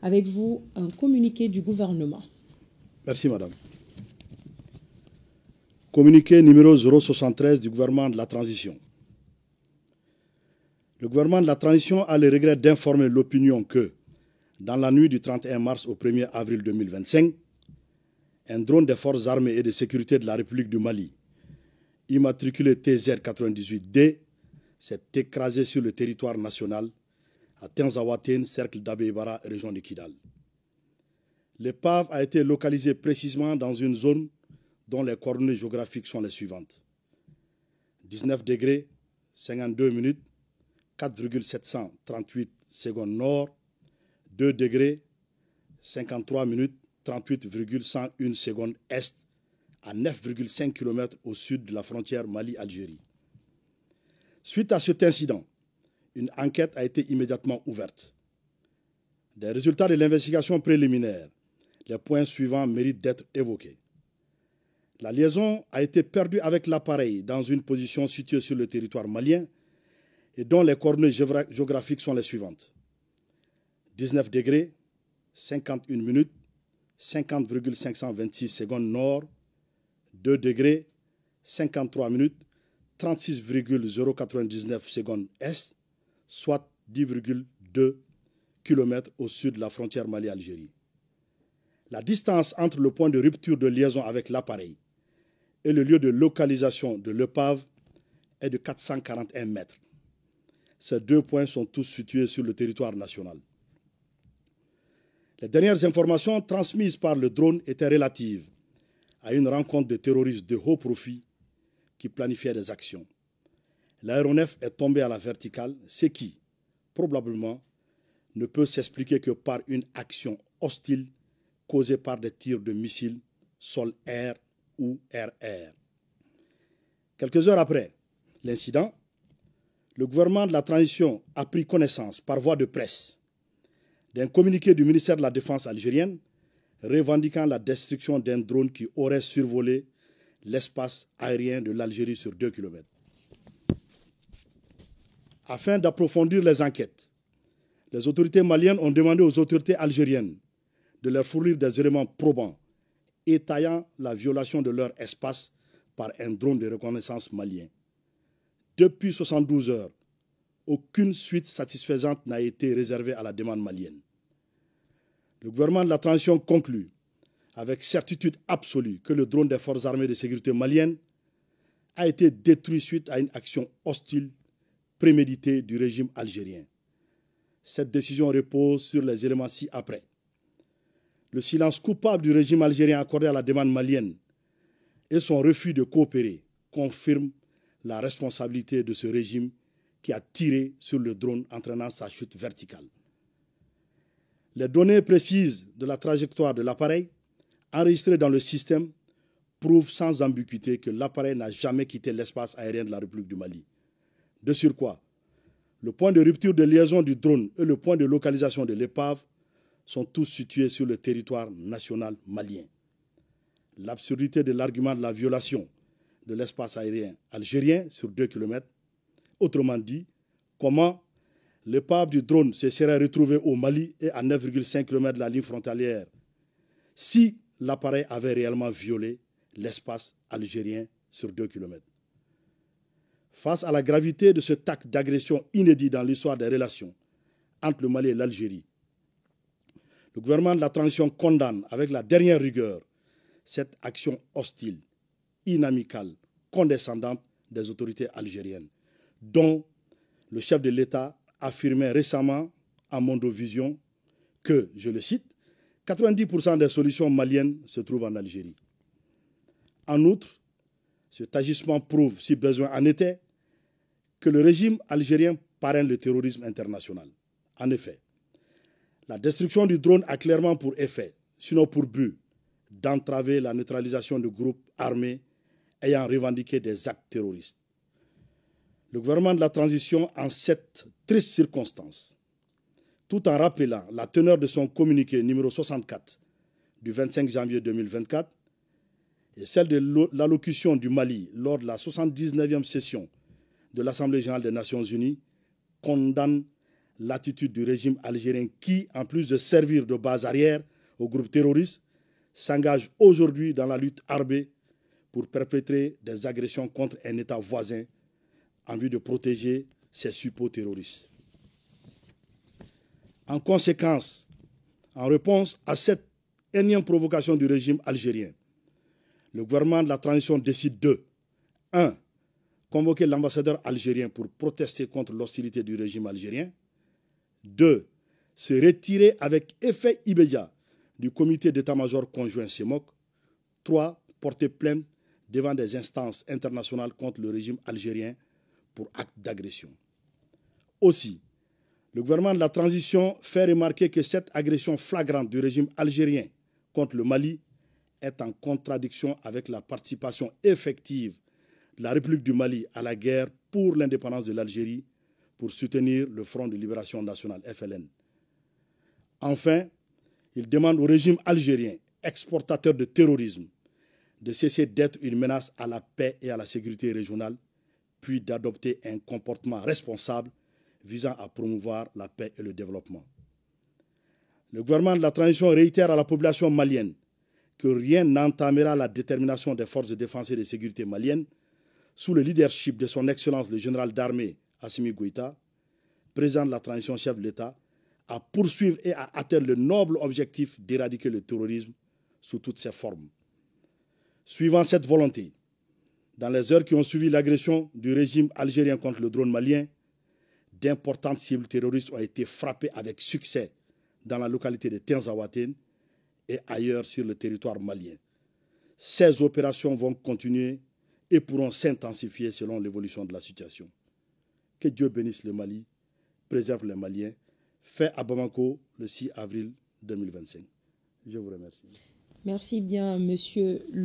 Avec vous, un communiqué du gouvernement. Merci, madame. Communiqué numéro 073 du gouvernement de la transition. Le gouvernement de la transition a le regret d'informer l'opinion que, dans la nuit du 31 mars au 1er avril 2025, un drone des forces armées et de sécurité de la République du Mali, immatriculé TZ98D, s'est écrasé sur le territoire national à Tenzawatène, cercle d'Abébara, région de Kidal. L'épave a été localisée précisément dans une zone dont les coordonnées géographiques sont les suivantes. 19 degrés, 52 minutes, 4,738 secondes nord, 2 degrés, 53 minutes, 38,101 secondes est, à 9,5 km au sud de la frontière Mali-Algérie. Suite à cet incident, une enquête a été immédiatement ouverte. Des résultats de l'investigation préliminaire, les points suivants méritent d'être évoqués. La liaison a été perdue avec l'appareil dans une position située sur le territoire malien et dont les coordonnées géographiques sont les suivantes. 19 degrés, 51 minutes, 50,526 secondes nord, 2 degrés, 53 minutes, 36,099 secondes est, soit 10,2 km au sud de la frontière Mali-Algérie. La distance entre le point de rupture de liaison avec l'appareil et le lieu de localisation de l'épave est de 441 mètres. Ces deux points sont tous situés sur le territoire national. Les dernières informations transmises par le drone étaient relatives à une rencontre de terroristes de haut profil qui planifiaient des actions. L'aéronef est tombé à la verticale, ce qui, probablement, ne peut s'expliquer que par une action hostile causée par des tirs de missiles sol-air ou air-air. Quelques heures après l'incident, le gouvernement de la transition a pris connaissance par voie de presse d'un communiqué du ministère de la Défense algérienne revendiquant la destruction d'un drone qui aurait survolé l'espace aérien de l'Algérie sur 2 km. Afin d'approfondir les enquêtes, les autorités maliennes ont demandé aux autorités algériennes de leur fournir des éléments probants étayant la violation de leur espace par un drone de reconnaissance malien. Depuis 72 heures, aucune suite satisfaisante n'a été réservée à la demande malienne. Le gouvernement de la transition conclut avec certitude absolue que le drone des forces armées de sécurité maliennes a été détruit suite à une action hostile préméditée du régime algérien. Cette décision repose sur les éléments ci-après. Le silence coupable du régime algérien accordé à la demande malienne et son refus de coopérer confirment la responsabilité de ce régime qui a tiré sur le drone entraînant sa chute verticale. Les données précises de la trajectoire de l'appareil enregistrées dans le système prouvent sans ambiguïté que l'appareil n'a jamais quitté l'espace aérien de la République du Mali. De surcroît, le point de rupture de liaison du drone et le point de localisation de l'épave sont tous situés sur le territoire national malien. L'absurdité de l'argument de la violation de l'espace aérien algérien sur 2 km, autrement dit, comment l'épave du drone se serait retrouvée au Mali et à 9,5 km de la ligne frontalière si l'appareil avait réellement violé l'espace algérien sur 2 km. Face à la gravité de cet acte d'agression inédit dans l'histoire des relations entre le Mali et l'Algérie, le gouvernement de la transition condamne avec la dernière rigueur cette action hostile, inamicale, condescendante des autorités algériennes, dont le chef de l'État affirmait récemment à Mondovision que, je le cite, 90% des solutions maliennes se trouvent en Algérie. En outre, cet agissement prouve, si besoin en était, que le régime algérien parraine le terrorisme international. En effet, la destruction du drone a clairement pour effet, sinon pour but, d'entraver la neutralisation de groupes armés ayant revendiqué des actes terroristes. Le gouvernement de la transition, en cette triste circonstance, tout en rappelant la teneur de son communiqué numéro 64 du 25 janvier 2024 et celle de l'allocution du Mali lors de la 79e session de l'Assemblée générale des Nations unies, condamne l'attitude du régime algérien qui, en plus de servir de base arrière aux groupes terroristes, s'engage aujourd'hui dans la lutte armée pour perpétrer des agressions contre un État voisin en vue de protéger ses suppôts terroristes. En conséquence, en réponse à cette énième provocation du régime algérien, le gouvernement de la transition décide de 1. Convoquer l'ambassadeur algérien pour protester contre l'hostilité du régime algérien. 2. Se retirer avec effet immédiat du comité d'état-major conjoint CEMOC. 3. Porter plainte devant des instances internationales contre le régime algérien pour acte d'agression. Aussi, le gouvernement de la transition fait remarquer que cette agression flagrante du régime algérien contre le Mali est en contradiction avec la participation effective de la République du Mali à la guerre pour l'indépendance de l'Algérie pour soutenir le Front de Libération Nationale, FLN. Enfin, il demande au régime algérien, exportateur de terrorisme, de cesser d'être une menace à la paix et à la sécurité régionale, puis d'adopter un comportement responsable visant à promouvoir la paix et le développement. Le gouvernement de la transition réitère à la population malienne que rien n'entamera la détermination des forces de défense et de sécurité maliennes sous le leadership de son Excellence le général d'armée Assimi Goïta, président de la transition chef de l'État, à poursuivre et à atteindre le noble objectif d'éradiquer le terrorisme sous toutes ses formes. Suivant cette volonté, dans les heures qui ont suivi l'agression du régime algérien contre le drone malien, d'importantes cibles terroristes ont été frappées avec succès dans la localité de Tinzaouatène et ailleurs sur le territoire malien. Ces opérations vont continuer et pourront s'intensifier selon l'évolution de la situation. Que Dieu bénisse le Mali, préserve les Maliens. Fait à Bamako le 6 avril 2025. Je vous remercie. Merci bien, monsieur.